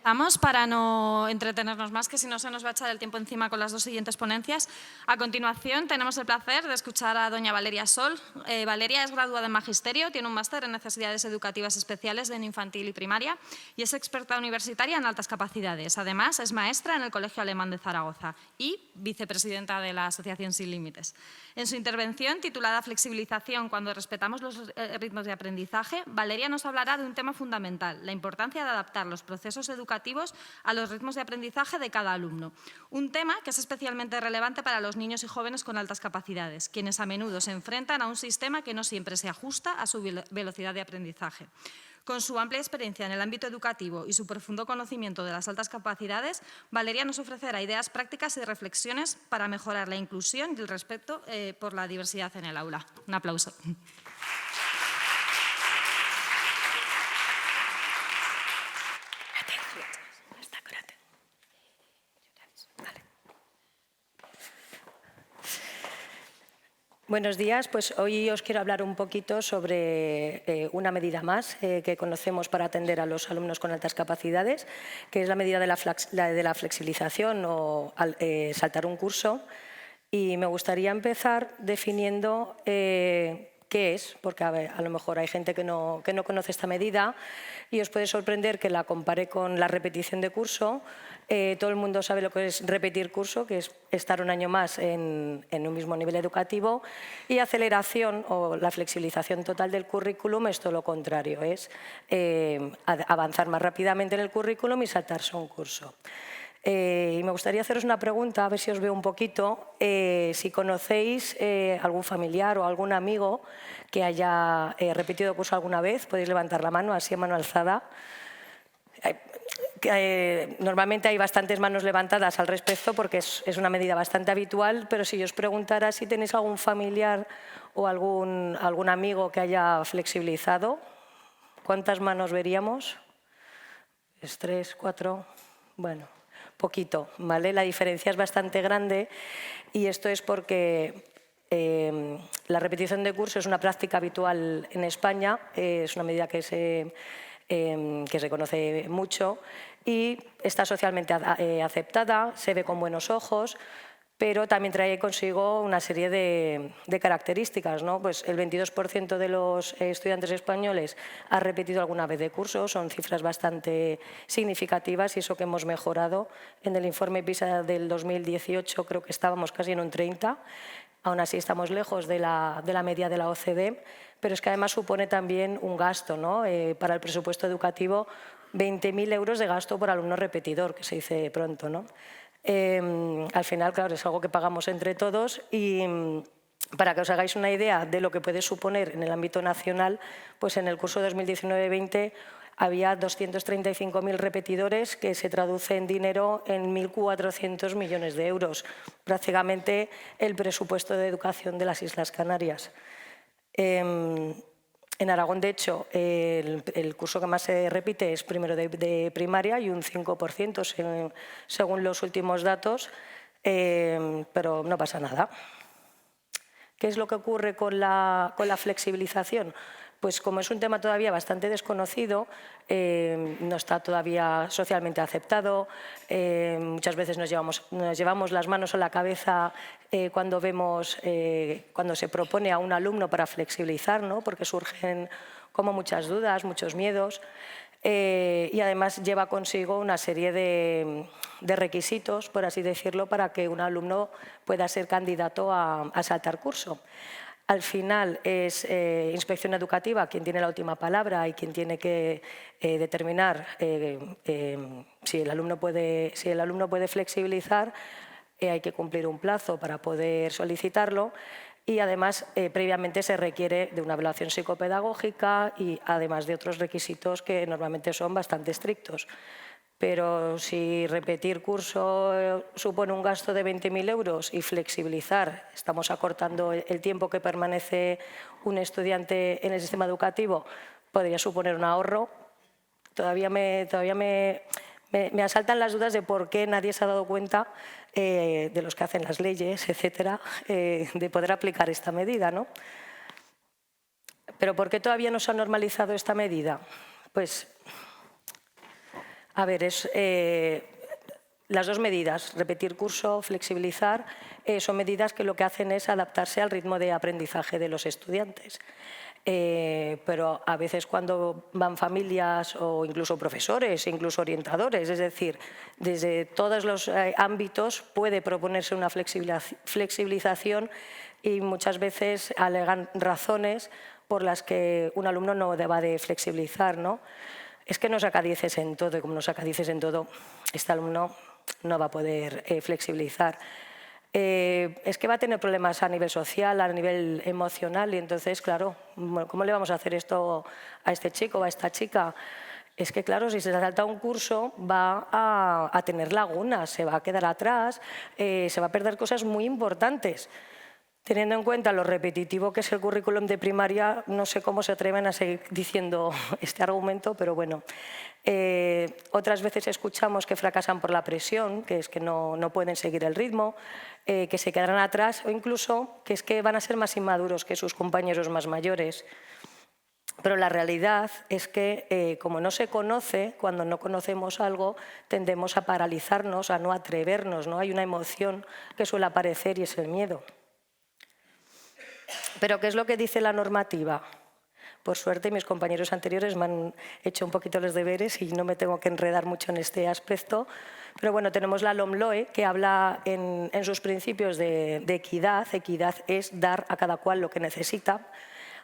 Empezamos para no entretenernos más, que si no se nos va a echar el tiempo encima con las dos siguientes ponencias. A continuación, tenemos el placer de escuchar a doña Valeria Sol. Valeria es graduada en Magisterio, tiene un máster en Necesidades Educativas Especiales en Infantil y Primaria y es experta universitaria en altas capacidades. Además, es maestra en el Colegio Alemán de Zaragoza y vicepresidenta de la Asociación Sin Límites. En su intervención, titulada Flexibilización cuando respetamos los ritmos de aprendizaje, Valeria nos hablará de un tema fundamental, la importancia de adaptar los procesos educativos a los ritmos de aprendizaje de cada alumno. Un tema que es especialmente relevante para los niños y jóvenes con altas capacidades, quienes a menudo se enfrentan a un sistema que no siempre se ajusta a su velocidad de aprendizaje. Con su amplia experiencia en el ámbito educativo y su profundo conocimiento de las altas capacidades, Valeria nos ofrecerá ideas prácticas y reflexiones para mejorar la inclusión y el respeto por la diversidad en el aula. Un aplauso. Buenos días, pues hoy os quiero hablar un poquito sobre una medida más que conocemos para atender a los alumnos con altas capacidades, que es la medida de la flexibilización o saltar un curso. Y me gustaría empezar definiendo qué es, porque a lo mejor hay gente que no conoce esta medida y os puede sorprender que la compare con la repetición de curso. Todo el mundo sabe lo que es repetir curso, que es estar un año más en un mismo nivel educativo, y aceleración o la flexibilización total del currículum es todo lo contrario, es avanzar más rápidamente en el currículum y saltarse un curso. Y me gustaría haceros una pregunta, a ver si os veo un poquito, si conocéis algún familiar o algún amigo que haya repetido curso alguna vez, podéis levantar la mano así a mano alzada. Normalmente hay bastantes manos levantadas al respecto porque es una medida bastante habitual, pero si yo os preguntara si tenéis algún familiar o algún amigo que haya flexibilizado, ¿cuántas manos veríamos? 3, 4, bueno, poquito, ¿vale? La diferencia es bastante grande y esto es porque la repetición de curso es una práctica habitual en España, es una medida que se conoce mucho y está socialmente aceptada, se ve con buenos ojos, pero también trae consigo una serie de características, ¿no? Pues el 22% de los estudiantes españoles ha repetido alguna vez de curso, son cifras bastante significativas y eso que hemos mejorado. En el informe PISA del 2018 creo que estábamos casi en un 30%, aún así estamos lejos de la media de la OCDE, pero es que además supone también un gasto, ¿no? Para el presupuesto educativo, 20.000 euros de gasto por alumno repetidor, que se dice pronto, ¿no? Al final, claro, es algo que pagamos entre todos y para que os hagáis una idea de lo que puede suponer en el ámbito nacional, pues en el curso 2019-20 había 235.000 repetidores, que se traduce en dinero en 1.400 millones de euros, prácticamente el presupuesto de educación de las Islas Canarias. En Aragón, de hecho, el curso que más se repite es primero de primaria y un 5% según los últimos datos, pero no pasa nada. ¿Qué es lo que ocurre con la flexibilización? Pues como es un tema todavía bastante desconocido, no está todavía socialmente aceptado, muchas veces nos llevamos las manos a la cabeza cuando se propone a un alumno para flexibilizar, ¿no? Porque surgen como muchas dudas, muchos miedos. Y además lleva consigo una serie de requisitos, por así decirlo, para que un alumno pueda ser candidato a saltar curso. Al final es Inspección Educativa quien tiene la última palabra y quien tiene que determinar si el alumno puede flexibilizar. Hay que cumplir un plazo para poder solicitarlo. Y además, previamente se requiere de una evaluación psicopedagógica y además de otros requisitos que normalmente son bastante estrictos. Pero si repetir curso supone un gasto de 20.000 euros y flexibilizar, estamos acortando el tiempo que permanece un estudiante en el sistema educativo, podría suponer un ahorro. Todavía me asaltan las dudas de por qué nadie se ha dado cuenta de los que hacen las leyes, etcétera, de poder aplicar esta medida, ¿no? Pero ¿por qué todavía no se ha normalizado esta medida? Pues A ver, las dos medidas, repetir curso, flexibilizar, son medidas que lo que hacen es adaptarse al ritmo de aprendizaje de los estudiantes. Pero a veces cuando van familias o incluso profesores, incluso orientadores, es decir, desde todos los ámbitos puede proponerse una flexibilización y muchas veces alegan razones por las que un alumno no deba de flexibilizar, ¿no? Es que no saca 10 en todo y como no saca 10 en todo, este alumno no va a poder flexibilizar. Es que va a tener problemas a nivel social, a nivel emocional y entonces, claro, ¿cómo le vamos a hacer esto a este chico o a esta chica? Es que, claro, si se salta un curso va a tener lagunas, se va a quedar atrás, se va a perder cosas muy importantes. Teniendo en cuenta lo repetitivo que es el currículum de primaria, no sé cómo se atreven a seguir diciendo este argumento, pero bueno. Otras veces escuchamos que fracasan por la presión, que es que no pueden seguir el ritmo, que se quedarán atrás o incluso que es que van a ser más inmaduros que sus compañeros más mayores. Pero la realidad es que, como no se conoce, cuando no conocemos algo, tendemos a paralizarnos, a no atrevernos, ¿no? Hay una emoción que suele aparecer y es el miedo. Pero ¿qué es lo que dice la normativa? Por suerte, mis compañeros anteriores me han hecho un poquito los deberes y no me tengo que enredar mucho en este aspecto. Pero bueno, tenemos la LOMLOE, que habla en sus principios de equidad. Equidad es dar a cada cual lo que necesita.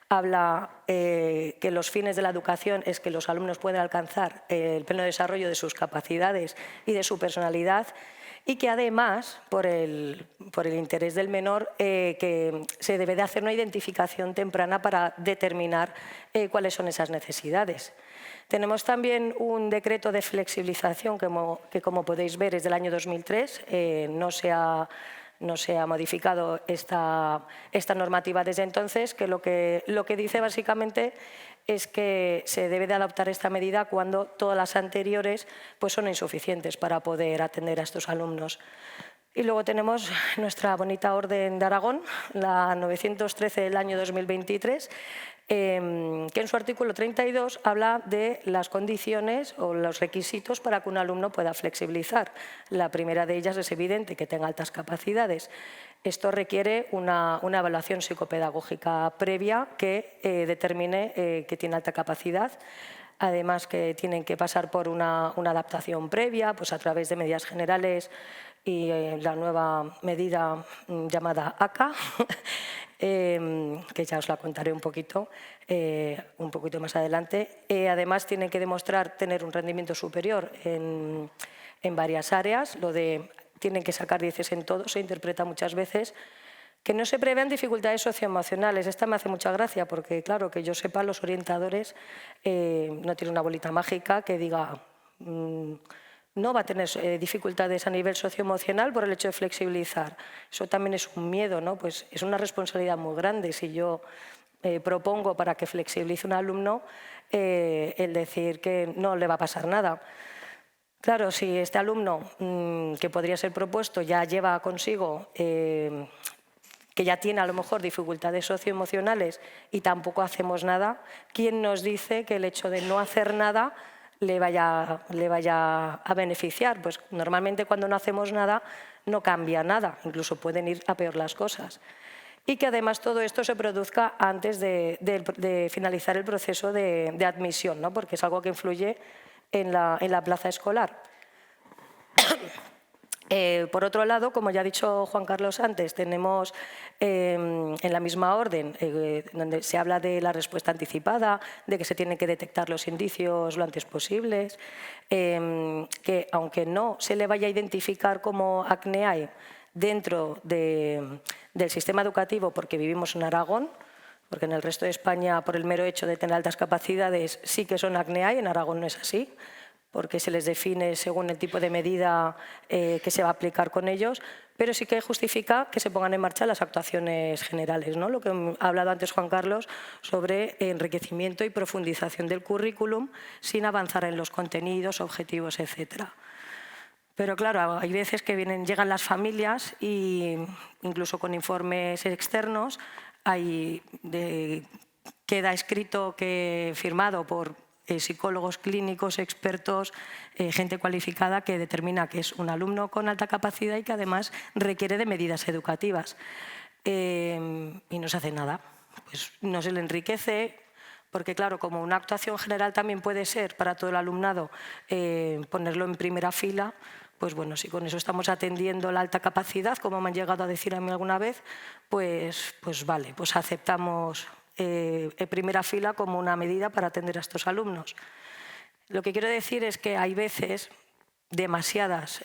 Habla que los fines de la educación es que los alumnos puedan alcanzar el pleno desarrollo de sus capacidades y de su personalidad y que además, por el interés del menor, que se debe de hacer una identificación temprana para determinar cuáles son esas necesidades. Tenemos también un decreto de flexibilización que como podéis ver, es del año 2003, no se ha modificado esta normativa desde entonces, que lo que dice básicamente es que se debe de adoptar esta medida cuando todas las anteriores pues, son insuficientes para poder atender a estos alumnos. Y luego tenemos nuestra bonita Orden de Aragón, la 913 del año 2023, que en su artículo 32 habla de las condiciones o los requisitos para que un alumno pueda flexibilizar. La primera de ellas es evidente que tenga altas capacidades. Esto requiere una evaluación psicopedagógica previa que determine que tiene alta capacidad. Además que tienen que pasar por una adaptación previa pues a través de medidas generales y la nueva medida llamada ACA, que ya os la contaré un poquito más adelante. Además tienen que demostrar tener un rendimiento superior en varias áreas. Lo de tienen que sacar 10 en todo se interpreta muchas veces que no se prevean dificultades socioemocionales. Esta me hace mucha gracia porque, claro, que yo sepa, los orientadores no tienen una bolita mágica que diga no va a tener dificultades a nivel socioemocional por el hecho de flexibilizar. Eso también es un miedo, ¿no? Pues es una responsabilidad muy grande. Si yo propongo para que flexibilice un alumno, el decir que no le va a pasar nada. Claro, si este alumno que podría ser propuesto ya lleva consigo que ya tiene a lo mejor dificultades socioemocionales y tampoco hacemos nada, ¿quién nos dice que el hecho de no hacer nada le vaya a beneficiar? Pues normalmente cuando no hacemos nada no cambia nada, incluso pueden ir a peor las cosas. Y que además todo esto se produzca antes de finalizar el proceso de admisión, ¿no? Porque es algo que influye en la plaza escolar. Por otro lado, como ya ha dicho Juan Carlos antes, tenemos en la misma orden donde se habla de la respuesta anticipada, de que se tienen que detectar los indicios lo antes posibles, que aunque no se le vaya a identificar como ACNEAE dentro del sistema educativo porque vivimos en Aragón, porque en el resto de España, por el mero hecho de tener altas capacidades, sí que son ACNEAE, en Aragón no es así, porque se les define según el tipo de medida que se va a aplicar con ellos, pero sí que justifica que se pongan en marcha las actuaciones generales, ¿no? Lo que ha hablado antes Juan Carlos sobre enriquecimiento y profundización del currículum sin avanzar en los contenidos, objetivos, etc. Pero claro, hay veces que llegan las familias e incluso con informes externos queda escrito firmado por psicólogos clínicos, expertos, gente cualificada que determina que es un alumno con alta capacidad y que además requiere de medidas educativas. Y no se hace nada, pues no se le enriquece, porque claro, como una actuación general también puede ser para todo el alumnado ponerlo en primera fila, pues bueno, si con eso estamos atendiendo la alta capacidad, como me han llegado a decir a mí alguna vez, pues vale, pues aceptamos en primera fila como una medida para atender a estos alumnos. Lo que quiero decir es que hay veces, demasiadas,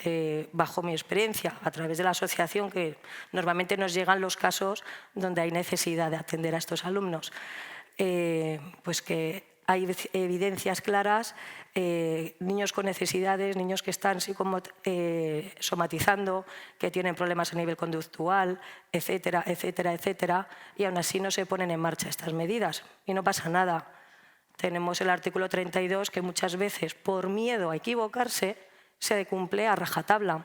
bajo mi experiencia, a través de la asociación, que normalmente nos llegan los casos donde hay necesidad de atender a estos alumnos, pues que hay evidencias claras, niños con necesidades, niños que están somatizando, que tienen problemas a nivel conductual, etcétera, etcétera, etcétera, y aún así no se ponen en marcha estas medidas y no pasa nada. Tenemos el artículo 32 que muchas veces, por miedo a equivocarse, se cumple a rajatabla.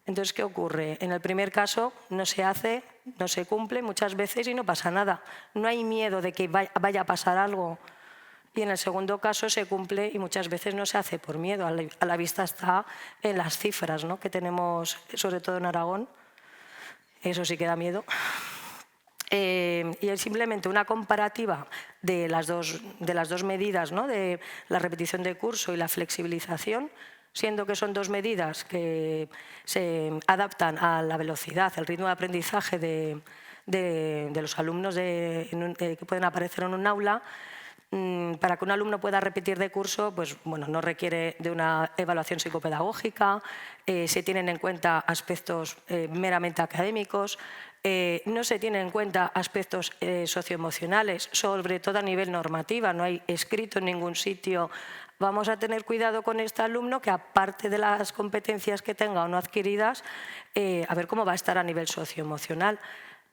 Entonces, ¿qué ocurre? En el primer caso no se hace, no se cumple muchas veces y no pasa nada. No hay miedo de que vaya a pasar algo. Y en el segundo caso se cumple y muchas veces no se hace por miedo. A la vista está en las cifras, ¿no?, que tenemos, sobre todo en Aragón. Eso sí que da miedo. Y es simplemente una comparativa de las dos medidas, ¿no?, de la repetición de curso y la flexibilización, siendo que son dos medidas que se adaptan a la velocidad, al ritmo de aprendizaje de los alumnos que pueden aparecer en un aula. Para que un alumno pueda repetir de curso, pues, bueno, no requiere de una evaluación psicopedagógica, se tienen en cuenta aspectos meramente académicos, no se tienen en cuenta aspectos socioemocionales, sobre todo a nivel normativa. No hay escrito en ningún sitio: vamos a tener cuidado con este alumno, que aparte de las competencias que tenga o no adquiridas, a ver cómo va a estar a nivel socioemocional.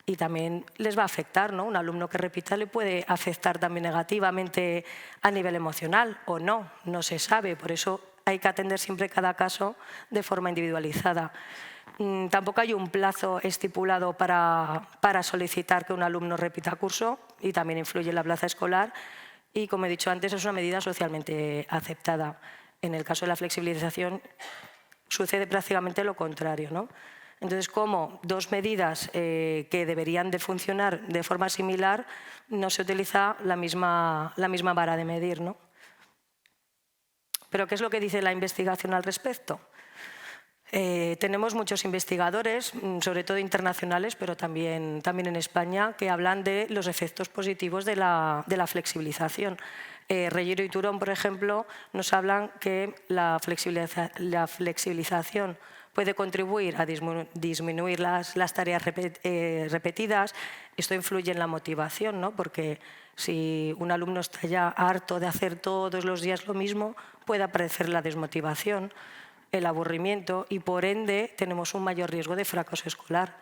Y también les va a afectar, ¿no? Un alumno que repita le puede afectar también negativamente a nivel emocional o no, no se sabe. Por eso hay que atender siempre cada caso de forma individualizada. Tampoco hay un plazo estipulado para solicitar que un alumno repita curso, y también influye en la plaza escolar. Y, como he dicho antes, es una medida socialmente aceptada. En el caso de la flexibilización sucede prácticamente lo contrario, ¿no? Entonces, como dos medidas que deberían de funcionar de forma similar, no se utiliza la misma vara de medir, ¿no? ¿Pero qué es lo que dice la investigación al respecto? Tenemos muchos investigadores, sobre todo internacionales, pero también en España, que hablan de los efectos positivos de la flexibilización. Reyero y Turón, por ejemplo, nos hablan que la flexibilización puede contribuir a disminuir las tareas repetidas. Esto influye en la motivación, ¿no? Porque si un alumno está ya harto de hacer todos los días lo mismo, puede aparecer la desmotivación, el aburrimiento, y por ende tenemos un mayor riesgo de fracaso escolar.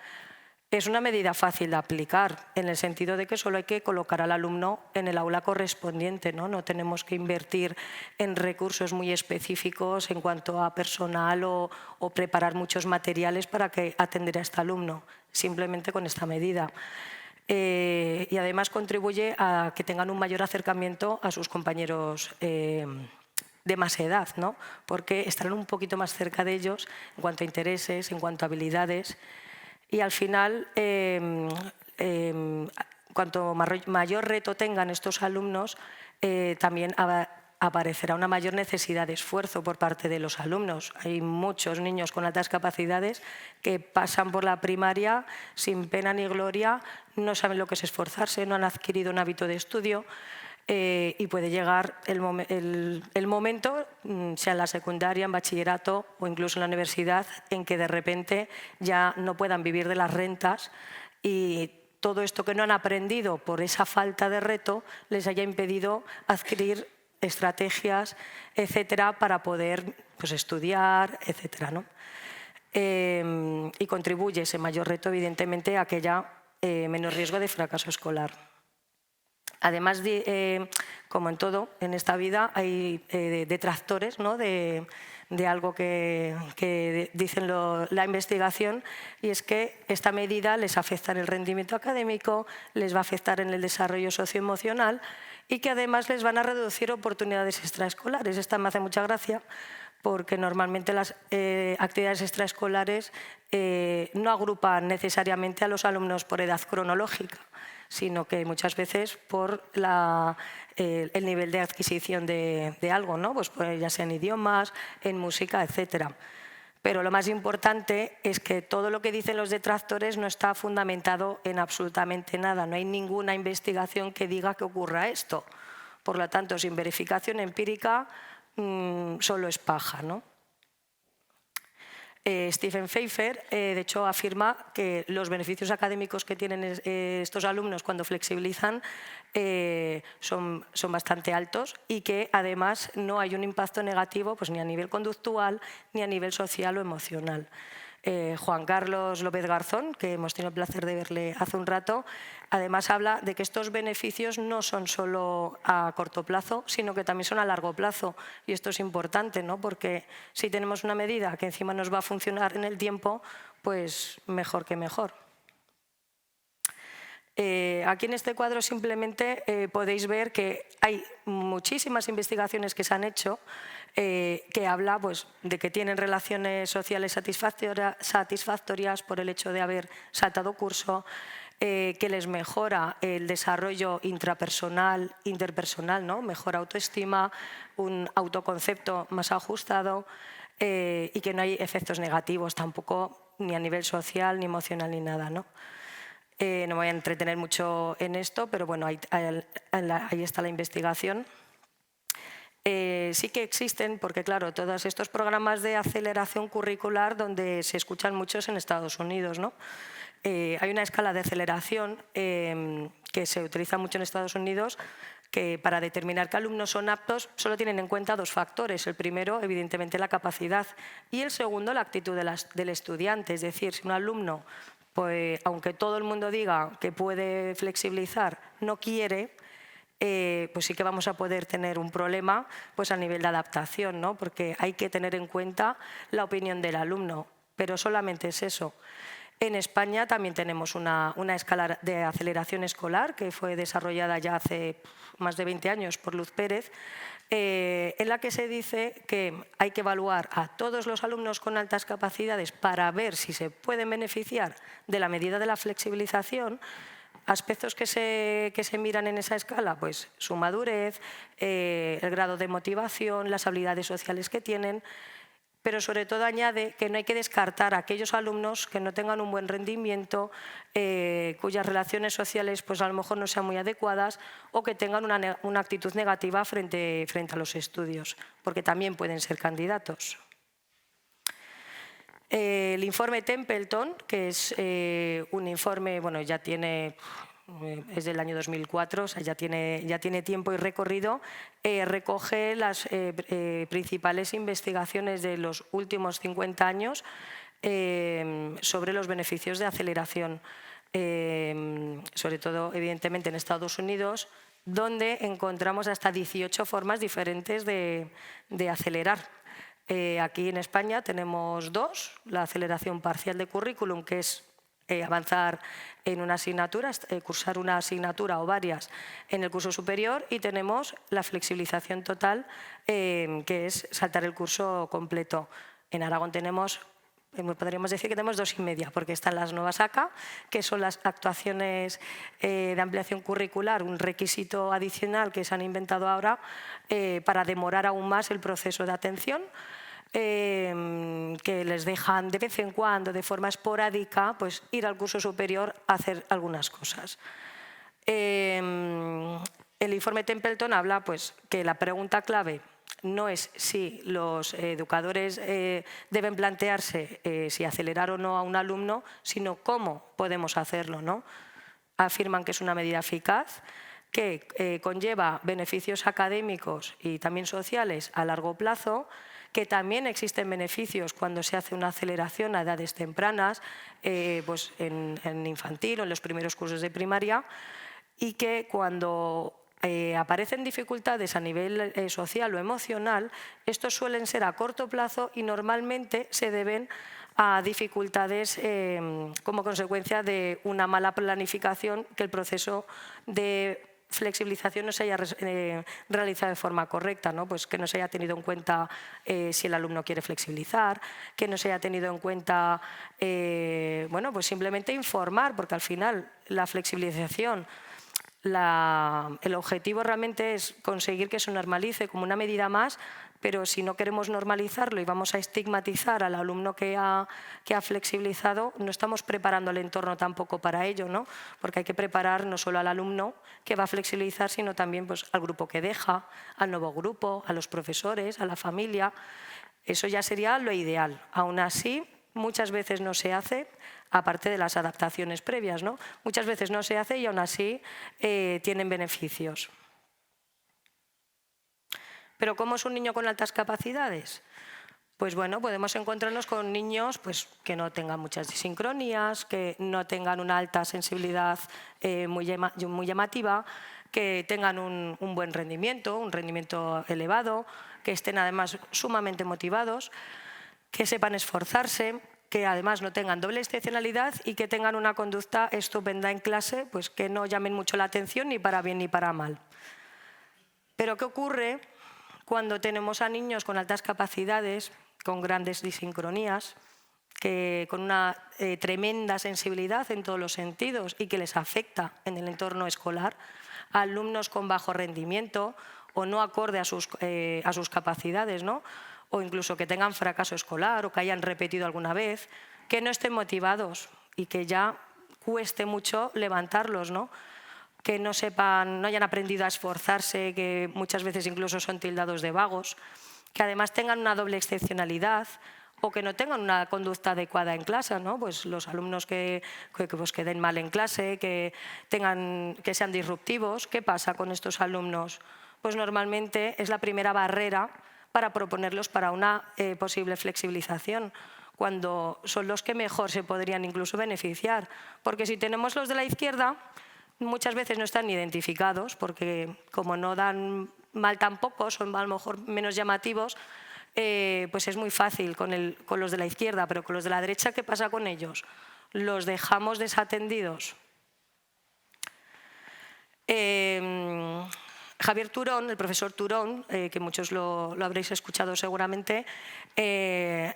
Es una medida fácil de aplicar, en el sentido de que solo hay que colocar al alumno en el aula correspondiente, ¿no? No tenemos que invertir en recursos muy específicos en cuanto a personal o preparar muchos materiales para atender a este alumno, simplemente con esta medida. Y además contribuye a que tengan un mayor acercamiento a sus compañeros de más edad, ¿no? Porque estarán un poquito más cerca de ellos en cuanto a intereses, en cuanto a habilidades. Y al final, cuanto mayor reto tengan estos alumnos, también aparecerá una mayor necesidad de esfuerzo por parte de los alumnos. Hay muchos niños con altas capacidades que pasan por la primaria sin pena ni gloria, no saben lo que es esforzarse, no han adquirido un hábito de estudio. Y puede llegar el momento, sea en la secundaria, en bachillerato o incluso en la universidad, en que de repente ya no puedan vivir de las rentas, y todo esto que no han aprendido por esa falta de reto les haya impedido adquirir estrategias, etcétera, para poder, pues, estudiar, etcétera, ¿no? Y contribuye ese mayor reto, evidentemente, a que haya menos riesgo de fracaso escolar. Además, como en todo en esta vida, hay detractores, ¿no?, de de algo que dicen la investigación, y es que esta medida les afecta en el rendimiento académico, les va a afectar en el desarrollo socioemocional y que además les van a reducir oportunidades extraescolares. Esta me hace mucha gracia porque normalmente las actividades extraescolares no agrupan necesariamente a los alumnos por edad cronológica, sino que muchas veces por el nivel de adquisición de algo, ¿no? Pues ya sea en idiomas, en música, etc. Pero lo más importante es que todo lo que dicen los detractores no está fundamentado en absolutamente nada. No hay ninguna investigación que diga que ocurra esto. Por lo tanto, sin verificación empírica, solo es paja, ¿no? Stephen Pfeiffer, de hecho, afirma que los beneficios académicos que tienen estos alumnos cuando flexibilizan son bastante altos y que además no hay un impacto negativo pues, ni a nivel conductual ni a nivel social o emocional. Juan Carlos López Garzón, que hemos tenido el placer de verle hace un rato, además habla de que estos beneficios no son solo a corto plazo, sino que también son a largo plazo. Y esto es importante, ¿no? Porque si tenemos una medida que encima nos va a funcionar en el tiempo, pues mejor que mejor. Aquí en este cuadro simplemente podéis ver que hay muchísimas investigaciones que se han hecho que habla pues, de que tienen relaciones sociales satisfactorias por el hecho de haber saltado curso, que les mejora el desarrollo intrapersonal, interpersonal, ¿no? Mejor autoestima, un autoconcepto más ajustado y que no hay efectos negativos tampoco ni a nivel social, ni emocional, ni nada, ¿no? No me voy a entretener mucho en esto, pero bueno, ahí está la investigación. Sí que existen, porque claro, todos estos programas de aceleración curricular donde se escuchan muchos en Estados Unidos, ¿no? Hay una escala de aceleración que se utiliza mucho en Estados Unidos que para determinar qué alumnos son aptos solo tienen en cuenta dos factores. El primero, evidentemente, la capacidad y el segundo, la actitud del estudiante. Es decir, si un alumno, pues, aunque todo el mundo diga que puede flexibilizar, no quiere, pues sí que vamos a poder tener un problema pues a nivel de adaptación, ¿no? Porque hay que tener en cuenta la opinión del alumno, pero solamente es eso. En España también tenemos una escala de aceleración escolar que fue desarrollada ya hace más de 20 años por Luz Pérez, en la que se dice que hay que evaluar a todos los alumnos con altas capacidades para ver si se pueden beneficiar de la medida de la flexibilización. Aspectos que se miran en esa escala, pues su madurez, el grado de motivación, las habilidades sociales que tienen, pero sobre todo añade que no hay que descartar a aquellos alumnos que no tengan un buen rendimiento, cuyas relaciones sociales pues a lo mejor no sean muy adecuadas o que tengan una actitud negativa frente a los estudios, porque también pueden ser candidatos. El informe Templeton, que es un informe, bueno, ya tiene, es del año 2004, o sea, ya tiene tiempo y recorrido, recoge las principales investigaciones de los últimos 50 años sobre los beneficios de aceleración, sobre todo, evidentemente, en Estados Unidos, donde encontramos hasta 18 formas diferentes de acelerar. Aquí en España tenemos dos: la aceleración parcial de currículum, que es avanzar en una asignatura, cursar una asignatura o varias en el curso superior, y tenemos la flexibilización total, que es saltar el curso completo. En Aragón podríamos decir que tenemos 2,5, porque están las nuevas ACA, que son las actuaciones de ampliación curricular, un requisito adicional que se han inventado ahora para demorar aún más el proceso de atención, que les dejan de vez en cuando, de forma esporádica, pues ir al curso superior a hacer algunas cosas. El informe Templeton habla pues, que la pregunta clave no es si los educadores deben plantearse si acelerar o no a un alumno, sino cómo podemos hacerlo, ¿no? Afirman que es una medida eficaz, que conlleva beneficios académicos y también sociales a largo plazo, que también existen beneficios cuando se hace una aceleración a edades tempranas, pues en infantil o en los primeros cursos de primaria, y que cuando aparecen dificultades a nivel social o emocional, estos suelen ser a corto plazo y normalmente se deben a dificultades como consecuencia de una mala planificación, que el proceso de flexibilización no se haya realizado de forma correcta, ¿no? Pues que no se haya tenido en cuenta si el alumno quiere flexibilizar, que no se haya tenido en cuenta, bueno, pues simplemente informar, porque al final la flexibilización, el objetivo realmente es conseguir que se normalice como una medida más, pero si no queremos normalizarlo y vamos a estigmatizar al alumno que ha flexibilizado, no estamos preparando el entorno tampoco para ello, ¿no? Porque hay que preparar no solo al alumno que va a flexibilizar, sino también pues, al grupo que deja, al nuevo grupo, a los profesores, a la familia. Eso ya sería lo ideal. Aún así, muchas veces no se hace, aparte de las adaptaciones previas, ¿no? Muchas veces no se hace y aún así tienen beneficios. ¿Pero cómo es un niño con altas capacidades? Pues bueno, podemos encontrarnos con niños pues, que no tengan muchas disincronías, que no tengan una alta sensibilidad muy llamativa, que tengan un buen rendimiento, un rendimiento elevado, que estén además sumamente motivados, que sepan esforzarse, que además no tengan doble excepcionalidad y que tengan una conducta estupenda en clase, pues que no llamen mucho la atención ni para bien ni para mal. Pero ¿qué ocurre cuando tenemos a niños con altas capacidades, con grandes disincronías, que con una tremenda sensibilidad en todos los sentidos y que les afecta en el entorno escolar, a alumnos con bajo rendimiento o no acorde a sus capacidades, ¿no? O incluso que tengan fracaso escolar o que hayan repetido alguna vez, que no estén motivados y que ya cueste mucho levantarlos, ¿no? Que no sepan, no hayan aprendido a esforzarse, que muchas veces incluso son tildados de vagos, que además tengan una doble excepcionalidad o que no tengan una conducta adecuada en clase, ¿no? Pues los alumnos que den mal en clase, que sean disruptivos. ¿Qué pasa con estos alumnos? Pues normalmente es la primera barrera para proponerlos para una posible flexibilización, cuando son los que mejor se podrían incluso beneficiar. Porque si tenemos los de la izquierda, muchas veces no están identificados, porque como no dan mal tampoco, son a lo mejor menos llamativos, pues es muy fácil con los de la izquierda, pero con los de la derecha, ¿qué pasa con ellos? ¿Los dejamos desatendidos? Javier Turón, el profesor Turón, que muchos lo habréis escuchado seguramente,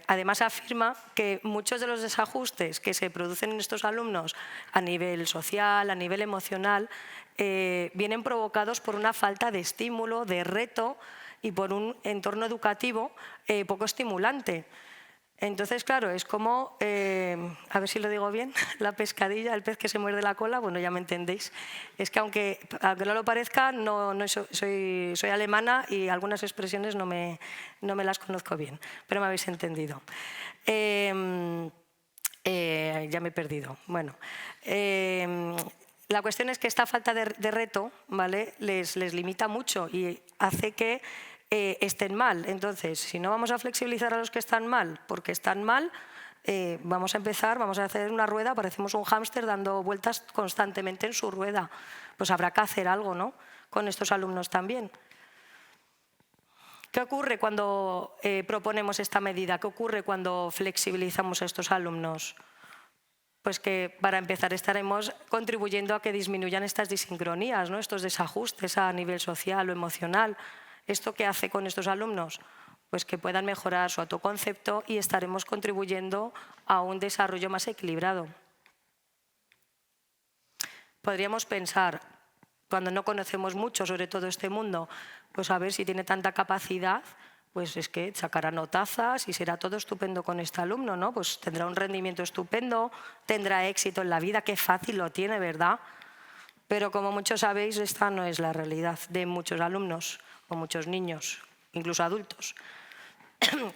además afirma que muchos de los desajustes que se producen en estos alumnos a nivel social, a nivel emocional, vienen provocados por una falta de estímulo, de reto y por un entorno educativo poco estimulante. Entonces, claro, es como, a ver si lo digo bien, la pescadilla, el pez que se muerde la cola, bueno, ya me entendéis. Es que aunque no lo parezca, soy alemana y algunas expresiones no me las conozco bien, pero me habéis entendido. Ya me he perdido. Bueno, la cuestión es que esta falta de reto, ¿vale?, les limita mucho y hace que estén mal. Entonces, si no vamos a flexibilizar a los que están mal porque están mal, vamos a hacer una rueda, parecemos un hámster dando vueltas constantemente en su rueda. Pues habrá que hacer algo, ¿no?, con estos alumnos también. ¿Qué ocurre cuando proponemos esta medida? ¿Qué ocurre cuando flexibilizamos a estos alumnos? Pues que, para empezar, estaremos contribuyendo a que disminuyan estas disincronías, ¿no?, estos desajustes a nivel social o emocional. ¿Esto qué hace con estos alumnos? Pues que puedan mejorar su autoconcepto y estaremos contribuyendo a un desarrollo más equilibrado. Podríamos pensar, cuando no conocemos mucho sobre todo este mundo, pues a ver si tiene tanta capacidad, pues es que sacará notazas y será todo estupendo con este alumno, ¿no? Pues tendrá un rendimiento estupendo, tendrá éxito en la vida, qué fácil lo tiene, ¿verdad? Pero como muchos sabéis, esta no es la realidad de muchos alumnos o muchos niños, incluso adultos.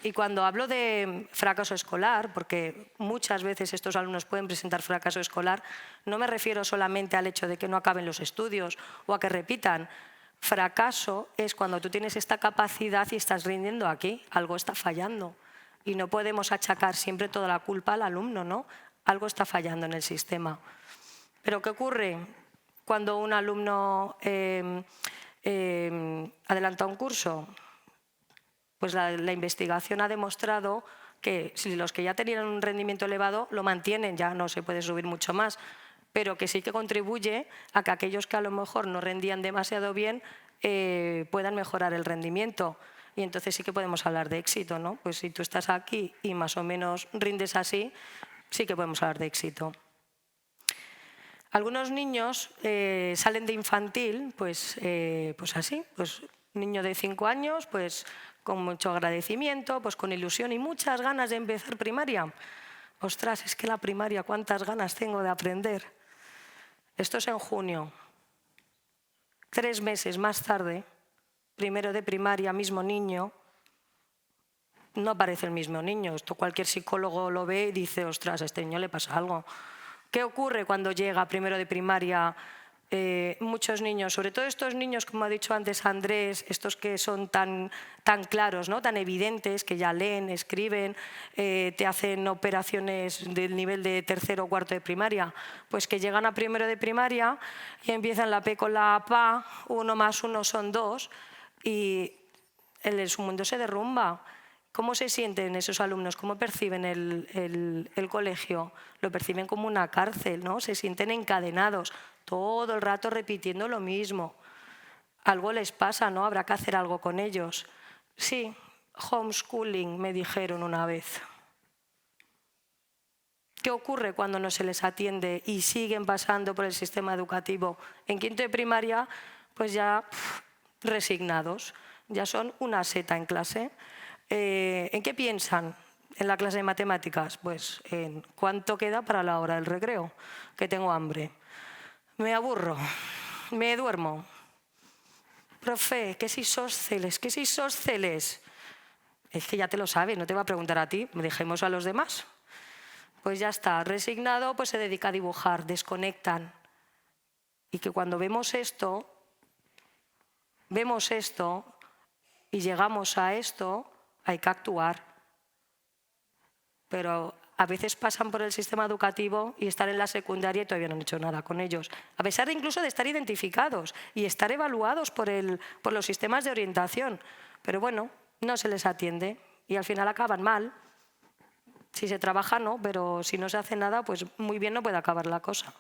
Y cuando hablo de fracaso escolar, porque muchas veces estos alumnos pueden presentar fracaso escolar, no me refiero solamente al hecho de que no acaben los estudios o a que repitan. Fracaso es cuando tú tienes esta capacidad y estás rindiendo aquí, algo está fallando. Y no podemos achacar siempre toda la culpa al alumno, ¿no? Algo está fallando en el sistema. ¿Pero qué ocurre cuando un alumno ¿Adelanta un curso? Pues la investigación ha demostrado que si los que ya tenían un rendimiento elevado lo mantienen, ya no se puede subir mucho más, pero que sí que contribuye a que aquellos que a lo mejor no rendían demasiado bien puedan mejorar el rendimiento. Y entonces sí que podemos hablar de éxito, ¿no? Pues si tú estás aquí y más o menos rindes así, sí que podemos hablar de éxito. Algunos niños salen de infantil, pues así, pues niño de 5 años, pues con mucho agradecimiento, pues con ilusión y muchas ganas de empezar primaria. Ostras, es que la primaria, cuántas ganas tengo de aprender. Esto es en junio. 3 meses más tarde, primero de primaria, mismo niño, no aparece el mismo niño. Esto cualquier psicólogo lo ve y dice, ostras, a este niño le pasa algo. ¿Qué ocurre cuando llega primero de primaria? Muchos niños, sobre todo estos niños, como ha dicho antes Andrés, estos que son tan claros, ¿no? Tan evidentes, que ya leen, escriben, te hacen operaciones del nivel de tercero o cuarto de primaria, pues que llegan a primero de primaria y empiezan la P con la PA, 1 más 1 son 2, y su mundo se derrumba. ¿Cómo se sienten esos alumnos? ¿Cómo perciben el colegio? Lo perciben como una cárcel, ¿no? Se sienten encadenados, todo el rato repitiendo lo mismo. Algo les pasa, ¿no? Habrá que hacer algo con ellos. Sí, homeschooling, me dijeron una vez. ¿Qué ocurre cuando no se les atiende y siguen pasando por el sistema educativo? En quinto de primaria, pues ya resignados, ya son una seta en clase. ¿En qué piensan en la clase de matemáticas? Pues en cuánto queda para la hora del recreo, que tengo hambre. Me aburro, me duermo. Profe, ¿qué es isósceles? ¿Qué es isósceles? Es que ya te lo sabes, no te va a preguntar a ti, dejemos a los demás. Pues ya está, resignado, pues se dedica a dibujar, desconectan. Y que cuando vemos esto y llegamos a esto, hay que actuar. Pero a veces pasan por el sistema educativo y están en la secundaria y todavía no han hecho nada con ellos. A pesar de incluso de estar identificados y estar evaluados por los sistemas de orientación. Pero bueno, no se les atiende y al final acaban mal. Si se trabaja, no, pero si no se hace nada, pues muy bien no puede acabar la cosa.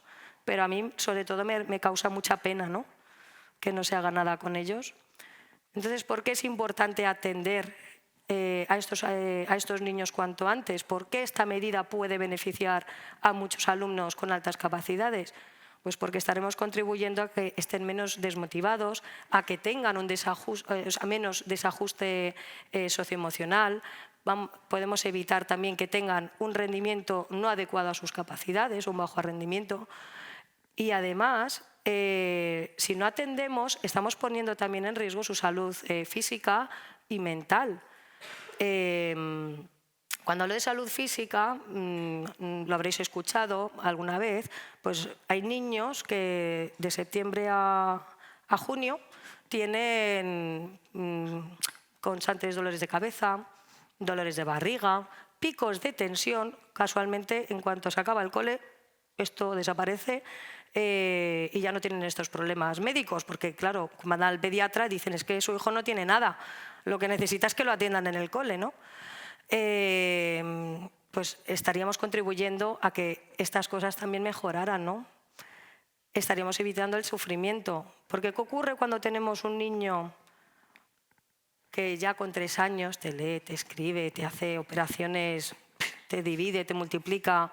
Pero a mí, sobre todo, me causa mucha pena, ¿no? Que no se haga nada con ellos. Entonces, ¿por qué es importante atender a estos niños cuanto antes? ¿Por qué esta medida puede beneficiar a muchos alumnos con altas capacidades? Pues porque estaremos contribuyendo a que estén menos desmotivados, a que tengan menos desajuste socioemocional. Podemos evitar también que tengan un rendimiento no adecuado a sus capacidades, un bajo rendimiento. Y además, si no atendemos, estamos poniendo también en riesgo su salud física y mental. Cuando hablo de salud física, lo habréis escuchado alguna vez, pues hay niños que de septiembre a junio tienen constantes dolores de cabeza, dolores de barriga, picos de tensión. Casualmente, en cuanto se acaba el cole, esto desaparece y ya no tienen estos problemas médicos, porque claro, van al pediatra y dicen es que su hijo no tiene nada, lo que necesita es que lo atiendan en el cole, ¿no? Pues estaríamos contribuyendo a que estas cosas también mejoraran, ¿no? Estaríamos evitando el sufrimiento, porque ¿qué ocurre cuando tenemos un niño que ya con 3 años te lee, te escribe, te hace operaciones, te divide, te multiplica?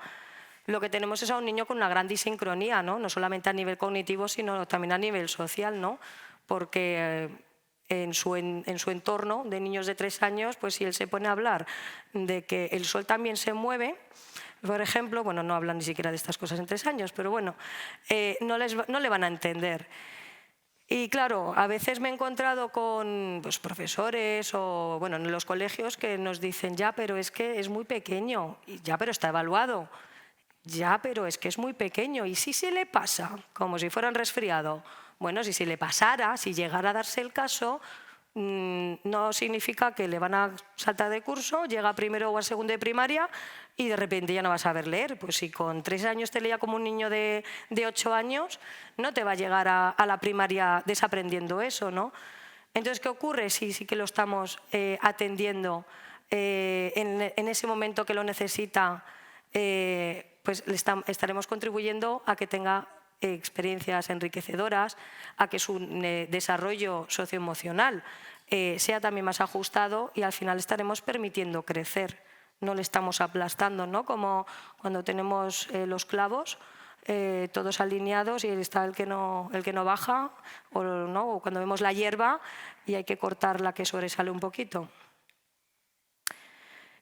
Lo que tenemos es a un niño con una gran disincronía, ¿no? No solamente a nivel cognitivo, sino también a nivel social, ¿no? Porque en su entorno de niños de 3 años, pues si él se pone a hablar de que el sol también se mueve, por ejemplo, bueno, no hablan ni siquiera de estas cosas en 3 años, pero bueno, no le van a entender. Y claro, a veces me he encontrado con pues, profesores o bueno, en los colegios que nos dicen ya, pero es que es muy pequeño, y ya, pero está evaluado. Ya, pero es que es muy pequeño. ¿Y si se le pasa? Como si fuera un resfriado. Bueno, si se le pasara, si llegara a darse el caso, no significa que le van a saltar de curso, llega a primero o a segundo de primaria y de repente ya no va a saber leer. Pues si con 3 años te leía como un niño de 8 años, no te va a llegar a la primaria desaprendiendo eso, ¿no? Entonces, ¿qué ocurre? Sí que lo estamos atendiendo en ese momento que lo necesita, pues estaremos contribuyendo a que tenga experiencias enriquecedoras, a que su desarrollo socioemocional sea también más ajustado y al final estaremos permitiendo crecer, no le estamos aplastando, ¿no? Como cuando tenemos los clavos todos alineados y está el que no baja, o cuando vemos la hierba y hay que cortar la que sobresale un poquito.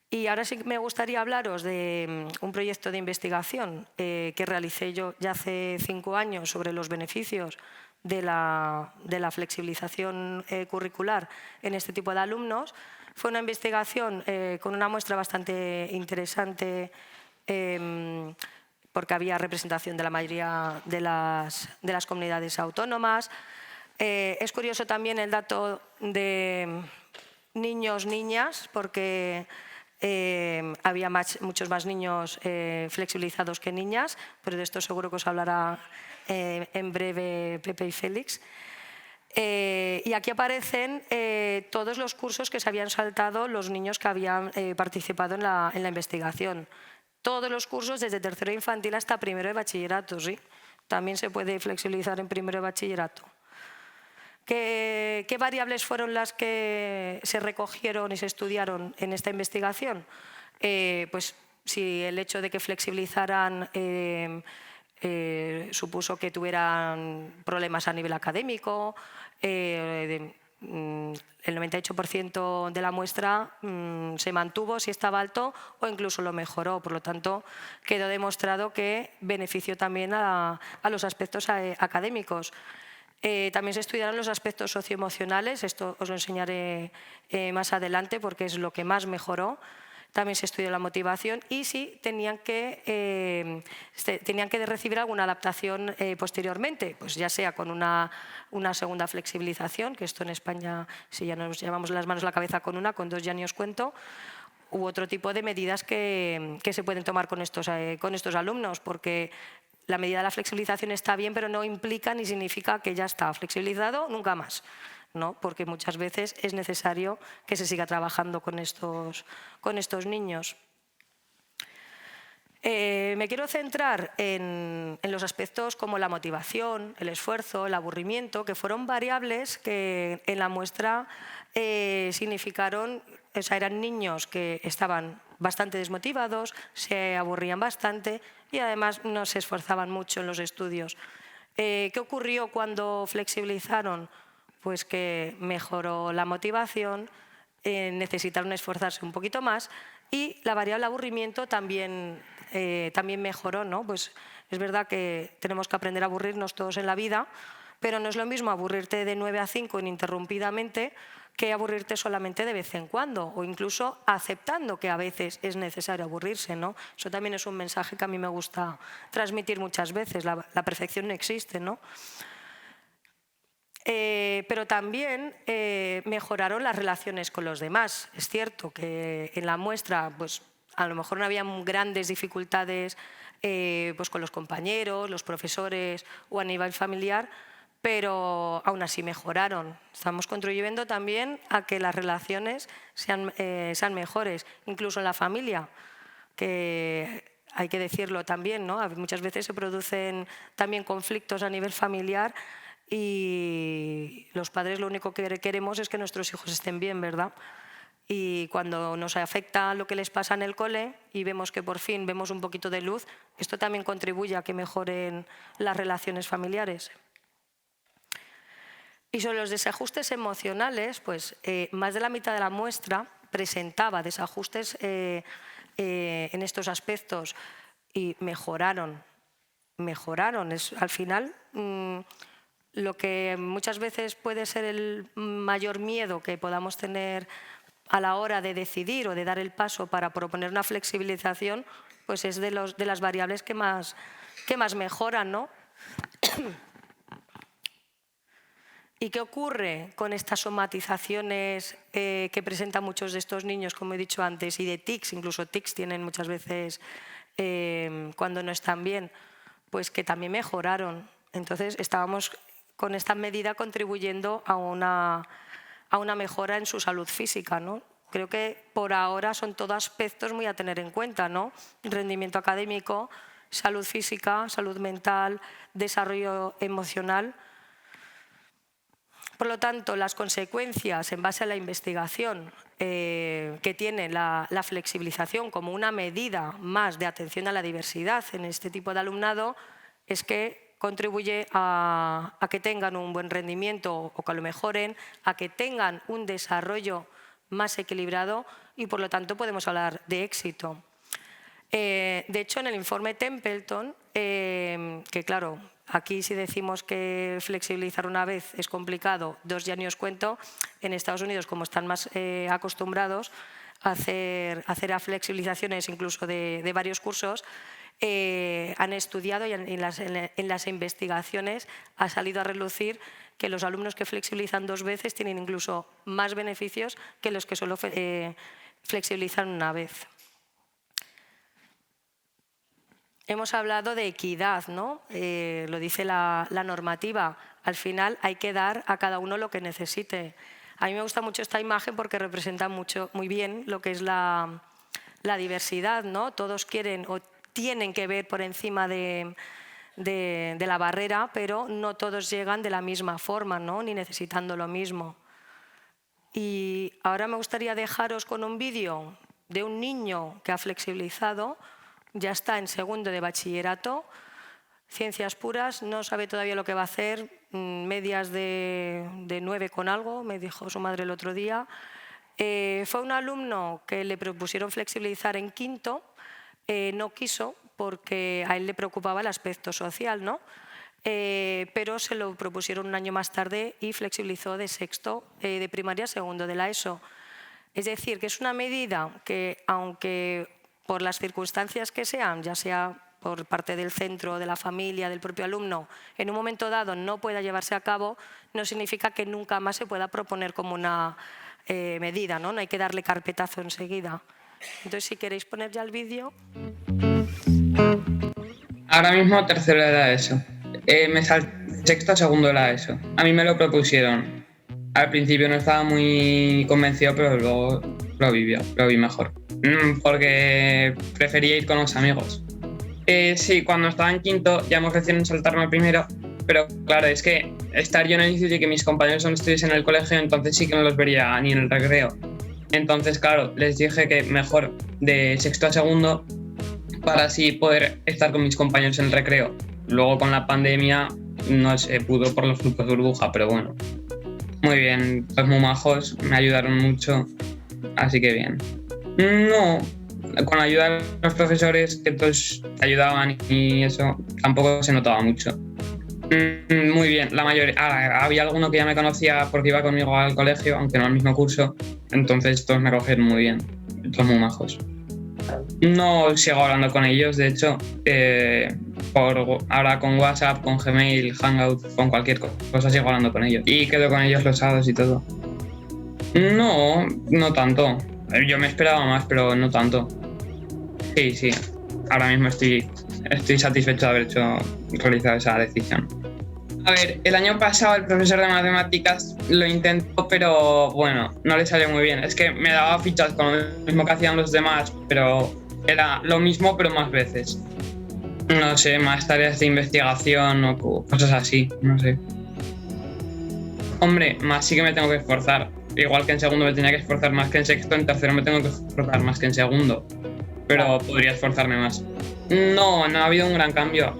Y ahora sí que me gustaría hablaros de un proyecto de investigación que realicé yo ya hace 5 años sobre los beneficios de la flexibilización curricular en este tipo de alumnos. Fue una investigación con una muestra bastante interesante porque había representación de la mayoría de las comunidades autónomas. Es curioso también el dato de niños-niñas, porque había muchos más niños flexibilizados que niñas, pero de esto seguro que os hablará en breve Pepe y Félix. Y aquí aparecen todos los cursos que se habían saltado los niños que habían participado en la investigación. Todos los cursos desde tercero infantil hasta primero de bachillerato, ¿sí? También se puede flexibilizar en primero de bachillerato. ¿Qué variables fueron las que se recogieron y se estudiaron en esta investigación? Pues si el hecho de que flexibilizaran supuso que tuvieran problemas a nivel académico, el 98% de la muestra se mantuvo si estaba alto o incluso lo mejoró. Por lo tanto, quedó demostrado que benefició también a los aspectos académicos. También se estudiaron los aspectos socioemocionales, esto os lo enseñaré más adelante porque es lo que más mejoró. También se estudió la motivación y si tenían que recibir alguna adaptación posteriormente, pues ya sea con una segunda flexibilización, que esto en España, si ya nos llevamos las manos a la cabeza con 2 ya ni os cuento, u otro tipo de medidas que se pueden tomar con estos alumnos, porque la medida de la flexibilización está bien, pero no implica ni significa que ya está flexibilizado nunca más, ¿no? Porque muchas veces es necesario que se siga trabajando con estos niños. Me quiero centrar en los aspectos como la motivación, el esfuerzo, el aburrimiento, que fueron variables que en la muestra significaron, o sea, eran niños que estaban bastante desmotivados, se aburrían bastante y además no se esforzaban mucho en los estudios. ¿Qué ocurrió cuando flexibilizaron? Pues que mejoró la motivación, necesitaron esforzarse un poquito más y la variable aburrimiento también mejoró, ¿no? Pues es verdad que tenemos que aprender a aburrirnos todos en la vida, pero no es lo mismo aburrirte de 9 a 5 ininterrumpidamente que aburrirte solamente de vez en cuando o incluso aceptando que a veces es necesario aburrirse, ¿no? Eso también es un mensaje que a mí me gusta transmitir muchas veces, la perfección no existe, ¿no? Pero también mejoraron las relaciones con los demás. Es cierto que en la muestra pues, a lo mejor no había grandes dificultades pues, con los compañeros, los profesores o a nivel familiar, pero aún así mejoraron. Estamos contribuyendo también a que las relaciones sean mejores, incluso en la familia, que hay que decirlo también, ¿no? Muchas veces se producen también conflictos a nivel familiar y los padres lo único que queremos es que nuestros hijos estén bien, ¿verdad? Y cuando nos afecta lo que les pasa en el cole y vemos que por fin vemos un poquito de luz, esto también contribuye a que mejoren las relaciones familiares. Y sobre los desajustes emocionales, pues más de la mitad de la muestra presentaba desajustes en estos aspectos y mejoraron. Al final, lo que muchas veces puede ser el mayor miedo que podamos tener a la hora de decidir o de dar el paso para proponer una flexibilización, pues es de las variables que más mejoran, ¿no? ¿Y qué ocurre con estas somatizaciones que presentan muchos de estos niños, como he dicho antes, y de tics? Incluso tics tienen muchas veces cuando no están bien, pues que también mejoraron. Entonces estábamos con esta medida contribuyendo a una mejora en su salud física, ¿no? Creo que por ahora son todos aspectos muy a tener en cuenta, ¿no? Rendimiento académico, salud física, salud mental, desarrollo emocional. Por lo tanto, las consecuencias en base a la investigación que tiene la flexibilización como una medida más de atención a la diversidad en este tipo de alumnado es que contribuye a que tengan un buen rendimiento o que lo mejoren, a que tengan un desarrollo más equilibrado y, por lo tanto, podemos hablar de éxito. De hecho, en el informe Templeton, que claro, aquí si decimos que flexibilizar una vez es complicado, dos ya ni os cuento, en Estados Unidos, como están más acostumbrados a hacer flexibilizaciones incluso de varios cursos, han estudiado y en las investigaciones ha salido a relucir que los alumnos que flexibilizan dos veces tienen incluso más beneficios que los que solo flexibilizan una vez. Hemos hablado de equidad, ¿no? Lo dice la normativa. Al final hay que dar a cada uno lo que necesite. A mí me gusta mucho esta imagen porque representa muy bien lo que es la diversidad, ¿no? Todos quieren o tienen que ver por encima de la barrera, pero no todos llegan de la misma forma, ¿no? Ni necesitando lo mismo. Y ahora me gustaría dejaros con un vídeo de un niño que ha flexibilizado. Ya está en segundo de bachillerato, ciencias puras, no sabe todavía lo que va a hacer, medias de 9 con algo, me dijo su madre el otro día. Fue un alumno que le propusieron flexibilizar en quinto, no quiso porque a él le preocupaba el aspecto social, ¿no? Pero se lo propusieron un año más tarde y flexibilizó de sexto de primaria a segundo de la ESO. Es decir, que es una medida que, aunque por las circunstancias que sean, ya sea por parte del centro, de la familia, del propio alumno, en un momento dado no pueda llevarse a cabo, no significa que nunca más se pueda proponer como una medida, ¿no? No hay que darle carpetazo enseguida. Entonces, si queréis poner ya el vídeo. Ahora mismo tercero de la ESO. Me salté sexto a segundo de la ESO. A mí me lo propusieron. Al principio no estaba muy convencido, pero luego lo vi mejor. Porque prefería ir con los amigos. Sí, cuando estaba en quinto ya me ofrecieron saltarme primero, pero claro, es que estar yo en el instituto y que mis compañeros no estuviesen en el colegio, entonces sí que no los vería ni en el recreo. Entonces, claro, les dije que mejor de sexto a segundo para así poder estar con mis compañeros en el recreo. Luego con la pandemia no se pudo por los grupos de burbuja, pero bueno. Muy bien, pues muy majos, me ayudaron mucho, así que bien. No, con la ayuda de los profesores que todos ayudaban y eso tampoco se notaba mucho. Muy bien, la mayoría. Había alguno que ya me conocía porque iba conmigo al colegio, aunque no al mismo curso, entonces todos me cogieron muy bien, todos muy majos. No sigo hablando con ellos, de hecho, ahora con WhatsApp, con Gmail, Hangout, con cualquier cosa sigo hablando con ellos. Y quedo con ellos los sábados y todo. No tanto. Yo me esperaba más, pero no tanto. Sí. Ahora mismo estoy satisfecho de haber realizado esa decisión. A ver, el año pasado el profesor de matemáticas lo intentó, pero bueno, no le salió muy bien. Es que me daba fichas con lo mismo que hacían los demás, pero era lo mismo, pero más veces. No sé, más tareas de investigación o cosas así, no sé. Hombre, más sí que me tengo que esforzar. Igual que en segundo me tenía que esforzar más que en sexto, en tercero me tengo que esforzar más que en segundo. Pero podría esforzarme más. No ha habido un gran cambio.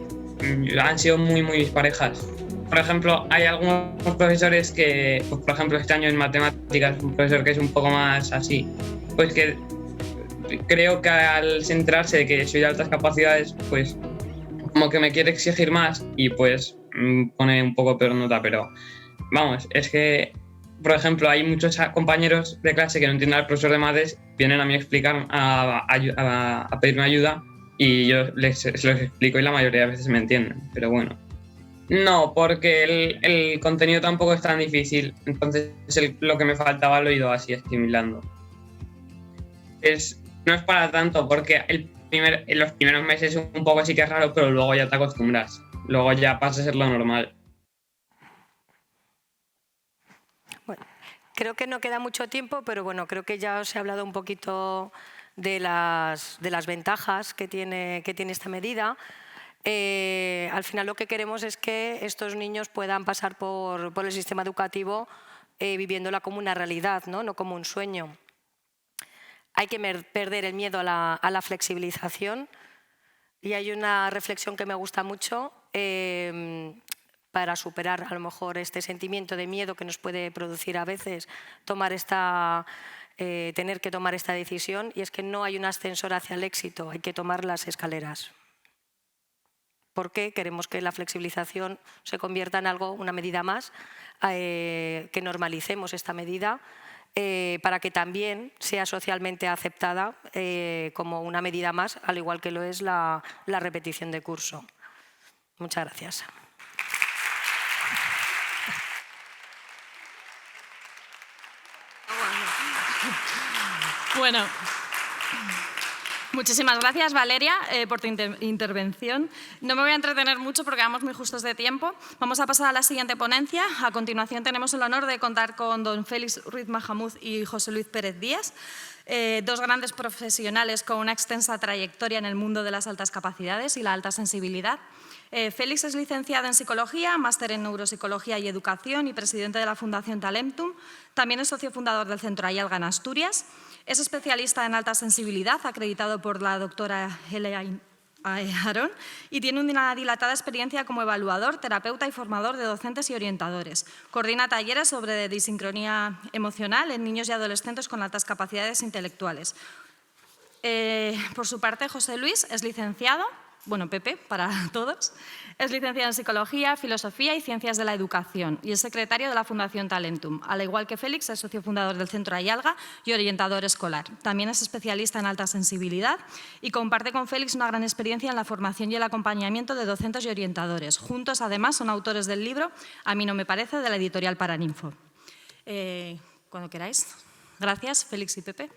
Han sido muy parejas. Por ejemplo, hay algunos profesores que, pues, por ejemplo, este año en matemáticas, un profesor que es un poco más así, pues que creo que al centrarse de que soy de altas capacidades, pues como que me quiere exigir más y pues pone un poco peor nota, pero vamos, es que, por ejemplo, hay muchos compañeros de clase que no entienden al profesor de mates, vienen a mí a explicar, a pedirme ayuda y yo se los explico y la mayoría de veces me entienden, pero bueno. No, porque el contenido tampoco es tan difícil, entonces lo que me faltaba lo he ido así asimilando. No es para tanto, porque en los primeros meses un poco sí que es raro, pero luego ya te acostumbras. Luego ya pasa a ser lo normal. Bueno, creo que no queda mucho tiempo, pero bueno, creo que ya os he hablado un poquito de las ventajas que tiene esta medida. Al final lo que queremos es que estos niños puedan pasar por el sistema educativo viviéndola como una realidad, no como un sueño. Hay que perder el miedo a la flexibilización, y hay una reflexión que me gusta mucho para superar a lo mejor este sentimiento de miedo que nos puede producir a veces tener que tomar esta decisión, y es que no hay un ascensor hacia el éxito, hay que tomar las escaleras. Porque queremos que la flexibilización se convierta en una medida más, que normalicemos esta medida, para que también sea socialmente aceptada como una medida más, al igual que lo es la repetición de curso. Muchas gracias. Bueno, muchísimas gracias, Valeria, por tu intervención. No me voy a entretener mucho porque vamos muy justos de tiempo. Vamos a pasar a la siguiente ponencia. A continuación tenemos el honor de contar con don Félix Ruiz Mahamud y José Luis Pérez Díaz, dos grandes profesionales con una extensa trayectoria en el mundo de las altas capacidades y la alta sensibilidad. Félix es licenciado en Psicología, máster en Neuropsicología y Educación y presidente de la Fundación Talentum. También es socio fundador del Centro Ayalga en Asturias. Es especialista en alta sensibilidad, acreditado por la doctora Elaine Aarón, y tiene una dilatada experiencia como evaluador, terapeuta y formador de docentes y orientadores. Coordina talleres sobre disincronía emocional en niños y adolescentes con altas capacidades intelectuales. Por su parte, José Luis es licenciado, bueno, Pepe, para todos, es licenciado en Psicología, Filosofía y Ciencias de la Educación y es secretario de la Fundación Talentum. Al igual que Félix, es socio fundador del Centro Ayalga y orientador escolar. También es especialista en alta sensibilidad y comparte con Félix una gran experiencia en la formación y el acompañamiento de docentes y orientadores. Juntos, además, son autores del libro A mí no me parece, de la editorial Paraninfo. Cuando queráis. Gracias, Félix y Pepe.